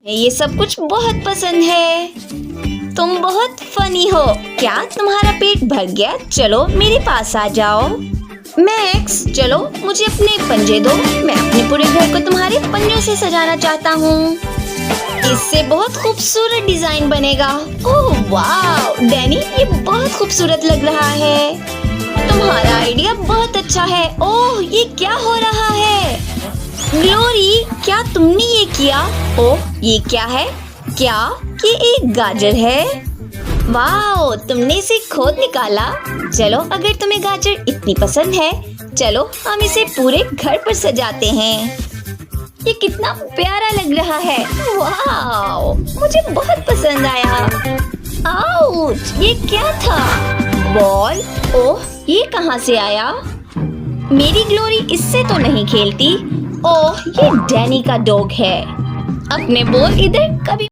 ये सब कुछ बहुत पसंद है। तुम बहुत फनी हो। क्या तुम्हारा पेट भर गया? चलो मेरे पास आ जाओ। मैक्स, चलो मुझे अपने पंजे दो। मैं अपने पूरे घर को तुम्हारे पंजों से सजाना चाहता हूँ। इससे बहुत खूबसूरत डिजाइन बनेगा। ओह वाह डैनी, ये बहुत खूबसूरत लग रहा है। तुम्हारा आइडिया बहुत अच्छा है। ओह ये क्या हो रहा है? ग्लोरी, क्या तुमने ये किया? ओह ये क्या है? क्या ये एक गाजर है? वाह, तुमने इसे खोद निकाला। चलो अगर तुम्हें गाजर इतनी पसंद है, चलो हम इसे पूरे घर पर सजाते हैं। ये कितना प्यारा लग रहा है। वाह, मुझे बहुत पसंद आया। आउच, ये क्या था? बॉल? ओह ये कहाँ से आया? मेरी ग्लोरी इससे तो नहीं खेलती। ओह ये डैनी का डॉग है। अपने बॉल इधर कभी